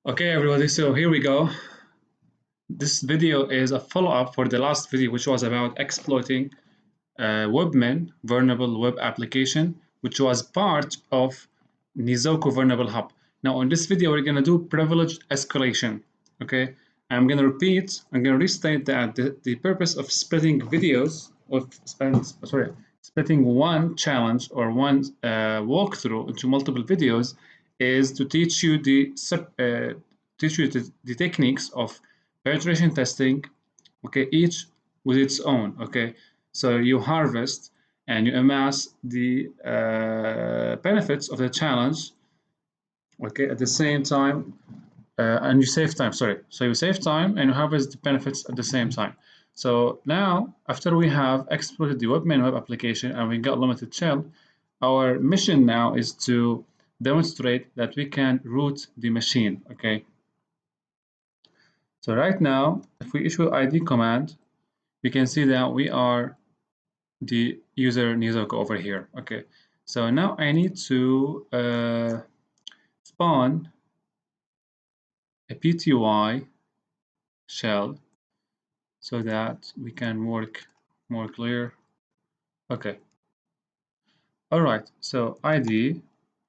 Okay, everybody, so here we go. This video is a follow-up for the last video, which was about exploiting webmin vulnerable web application, which was part of Nezuko vulnerable hub. Now, in this video, we're going to do privileged escalation. Okay, I'm going to restate that the purpose of splitting videos, splitting one challenge or one walkthrough into multiple videos is to teach you the techniques of penetration testing, okay, each with its own, okay. So you harvest and you amass the benefits of the challenge, okay, at the same time, and you save time, sorry. So you save time and you harvest the benefits at the same time. So now, after we have exploited the webmin web application and we got limited shell, our mission now is to demonstrate that we can root the machine, okay. So right now, if we issue ID command, we can see that we are the user Nezuko over here. Okay, so now I need to spawn a PTY shell so that we can work more clear. Okay, all right, so ID,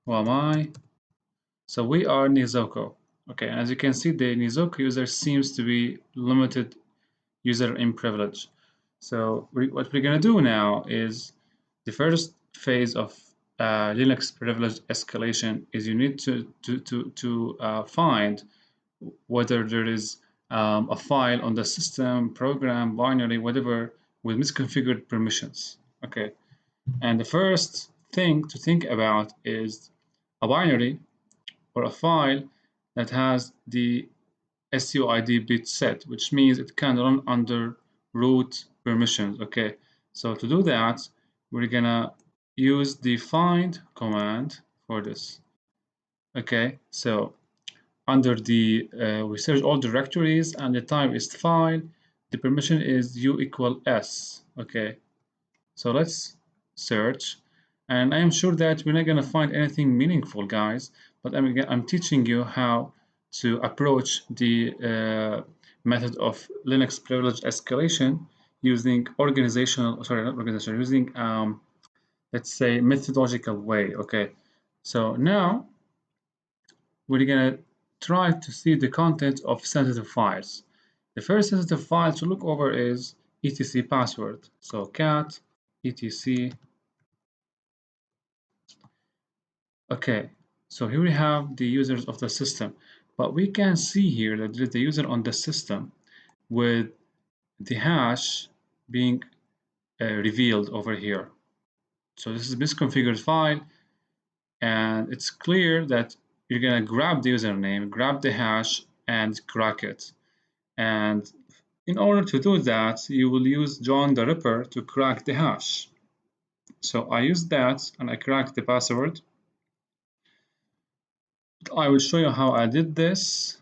who am I? So we are Nezuko. Okay, and as you can see, the Nezuko user seems to be limited user in privilege. So what we're going to do now is the first phase of Linux privilege escalation is you need to find whether there is a file on the system, program, binary, whatever, with misconfigured permissions. Okay, and the first thing to think about is a binary or a file that has the SUID bit set, which means it can run under root permissions. Okay, so to do that, we're gonna use the find command for this. Okay, so under the we search all directories and the type is file. The permission is u equal s. Okay, so let's search, and I am sure that we're not gonna find anything meaningful, guys. But I'm teaching you how to approach the method of Linux privilege escalation using using let's say methodological way. Okay, so now we're gonna try to see the content of sensitive files. The first sensitive file to look over is etc password. So cat etc. Okay, so here we have the users of the system, but we can see here that there is the user on the system with the hash being revealed over here. So this is a misconfigured file, and it's clear that you're gonna grab the username, grab the hash, and crack it. And in order to do that, you will use John the Ripper to crack the hash. So I use that and I cracked the password. I will show you how I did this.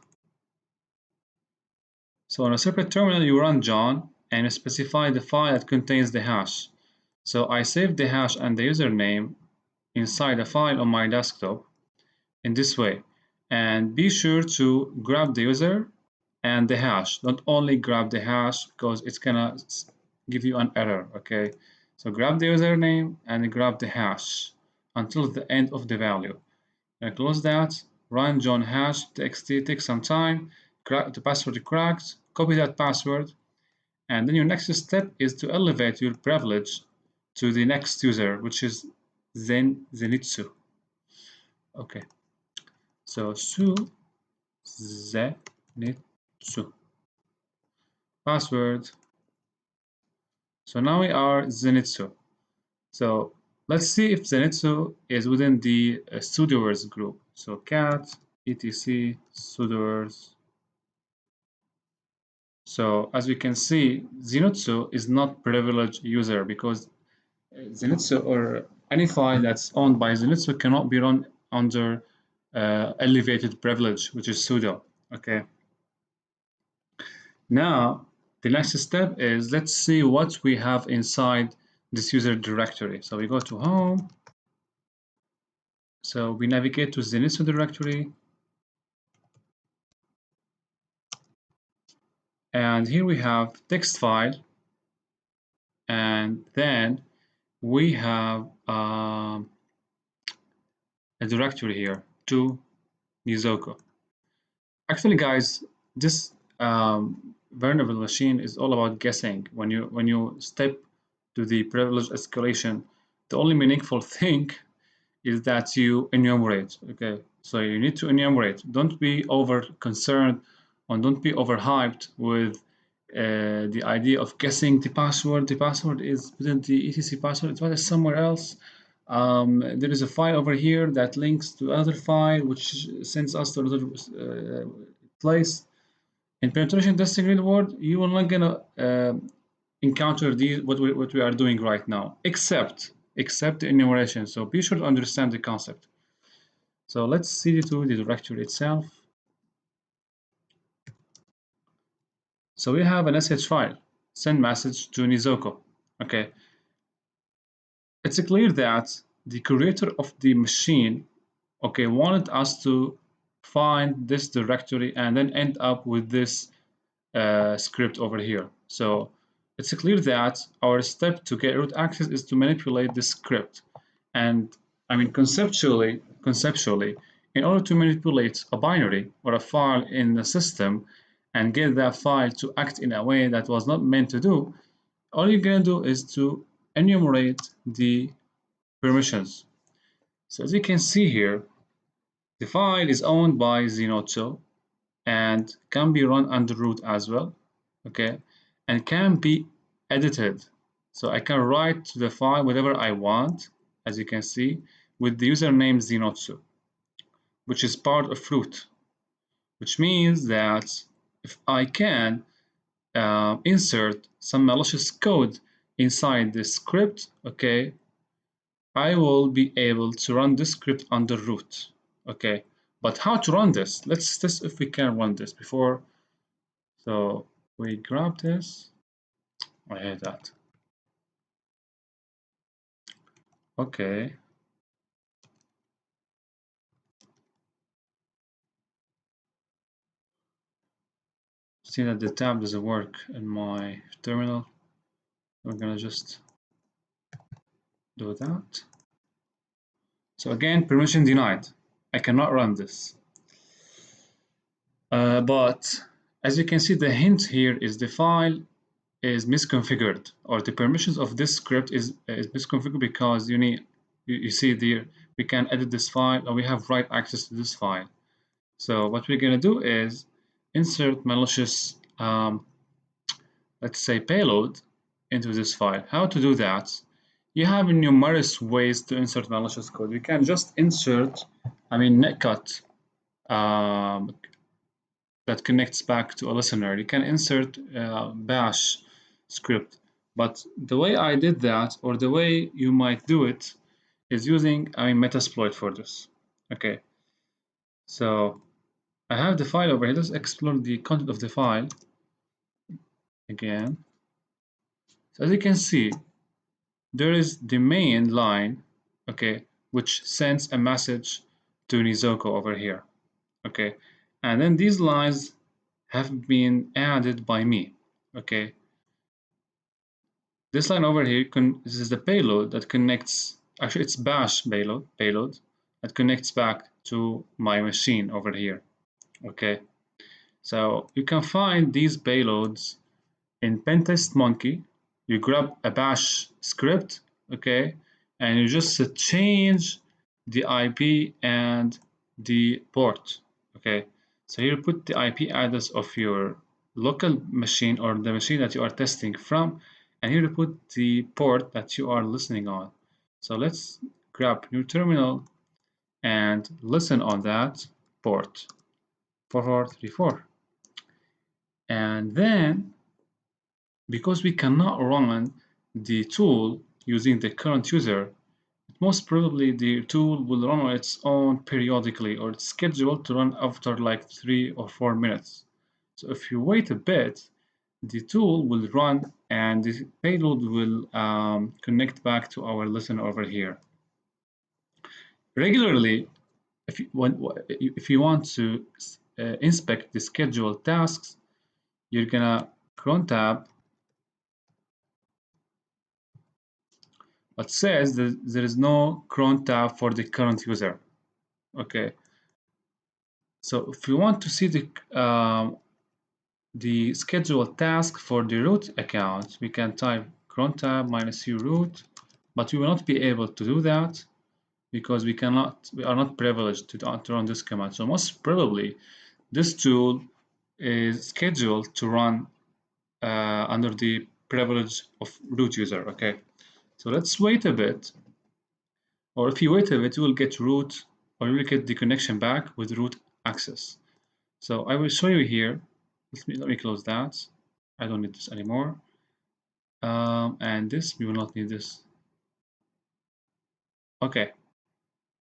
So on a separate terminal, you run John and you specify the file that contains the hash. So I saved the hash and the username inside a file on my desktop in this way. And be sure to grab the user and the hash. Don't only grab the hash because it's gonna give you an error, okay? So grab the username and grab the hash until the end of the value. And close that, run John hash txt, take some time, crack the password cracked, copy that password, and then your next step is to elevate your privilege to the next user, which is Zenitsu. Okay, so Zenitsu. Password. So now we are Zenitsu. So let's see if Zenitsu is within the sudoers group. So cat etc sudoers. So as we can see, Zenitsu is not privileged user because Zenitsu or any file that's owned by Zenitsu cannot be run under elevated privilege, which is sudo. Okay. Now, the next step is let's see what we have inside this user directory. So we go to home. So we navigate to Zenitsu directory. And here we have text file, and then we have a directory here to Nezuko. Actually, guys, this vulnerable machine is all about guessing. When you step to the privilege escalation, the only meaningful thing is that you enumerate. Okay, so you need to enumerate. Don't be over concerned, and don't be overhyped with the idea of guessing the password. The password is within the etc password. It's somewhere else. There is a file over here that links to another file, which sends us to another place. In penetration testing real world, you are not gonna encounter these what we are doing right now, except the enumeration. So be sure to understand the concept. So let's see to the directory itself. So we have an sh file, send message to Nezuko. Okay, it's clear that the creator of the machine, okay, wanted us to find this directory and then end up with this script over here. So it's clear that our step to get root access is to manipulate this script. And I mean, conceptually, in order to manipulate a binary or a file in the system and get that file to act in a way that was not meant to do, all you're gonna do is to enumerate the permissions. So as you can see here, the file is owned by Zenotto and can be run under root as well, okay, and can be edited. So I can write to the file whatever I want, as you can see, with the username Zenotsu, which is part of root, which means that if I can insert some malicious code inside this script, okay, I will be able to run this script under root, okay. But how to run this? Let's test if we can run this before. So we grab this. I hate that. Okay. See that the tab doesn't work in my terminal. We're gonna just do that. So again, permission denied. I cannot run this. But as you can see, the hint here is the file is misconfigured, or the permissions of this script is misconfigured because you see there we can edit this file or we have write access to this file. So what we're gonna do is insert malicious let's say payload into this file. How to do that? You have numerous ways to insert malicious code. You can just insert, netcut that connects back to a listener. You can insert bash script. But the way I did that, or the way you might do it, is using Metasploit for this. Okay, so I have the file over here. Let's explore the content of the file again. So as you can see, there is the main line, okay, which sends a message to Nezuko over here, okay, and then these lines have been added by me, okay. This line over here, this is the payload that connects, actually it's bash payload that connects back to my machine over here, okay. So you can find these payloads in Pentest Monkey. You grab a bash script, okay, and you just change the IP and the port, okay. So here put the IP address of your local machine or the machine that you are testing from, and here you put the port that you are listening on. So let's grab new terminal and listen on that port 4434, and then because we cannot run the tool using the current user, most probably the tool will run on its own periodically, or it's scheduled to run after like 3 or 4 minutes. So if you wait a bit, the tool will run and the payload will connect back to our listener over here. Regularly, if you want to inspect the scheduled tasks, you're gonna cron tab what says that there is no cron tab for the current user. Okay, so if you want to see the scheduled task for the root account, we can type cron tab -u root, but we will not be able to do that because we are not privileged to run this command. So most probably this tool is scheduled to run under the privilege of root user. Okay, so let's wait a bit, or if you wait a bit, you will get root, or you will get the connection back with root access. So I will show you here. Let me close that. I don't need this anymore. And this, we will not need this. Okay,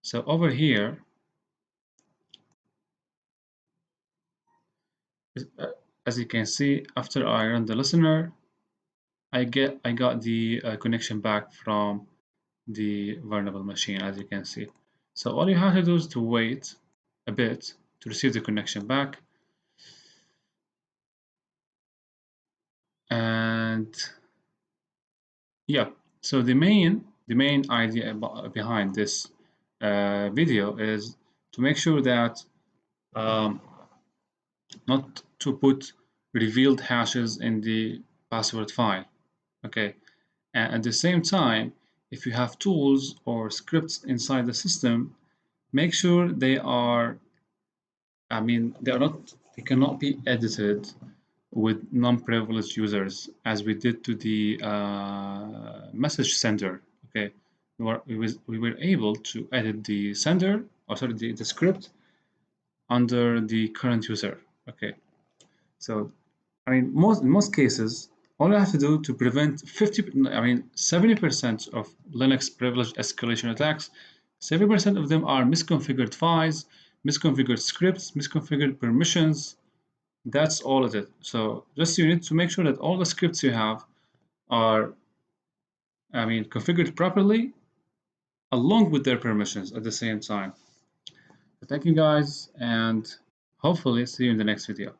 so over here, as you can see, after I run the listener, I got the connection back from the vulnerable machine, as you can see. So all you have to do is to wait a bit to receive the connection back. And yeah, so the main idea behind this video is to make sure that not to put revealed hashes in the password file. Okay, and at the same time, if you have tools or scripts inside the system, make sure they are, they cannot be edited with non-privileged users, as we did to the message sender. Okay, we were able to edit the sender, or sorry, the script under the current user. Okay, so in most cases, all you have to do to prevent 70% of Linux privileged escalation attacks, 70% of them are misconfigured files, misconfigured scripts, misconfigured permissions. That's all of it. So just you need to make sure that all the scripts you have are, configured properly along with their permissions at the same time. So thank you guys, and hopefully see you in the next video.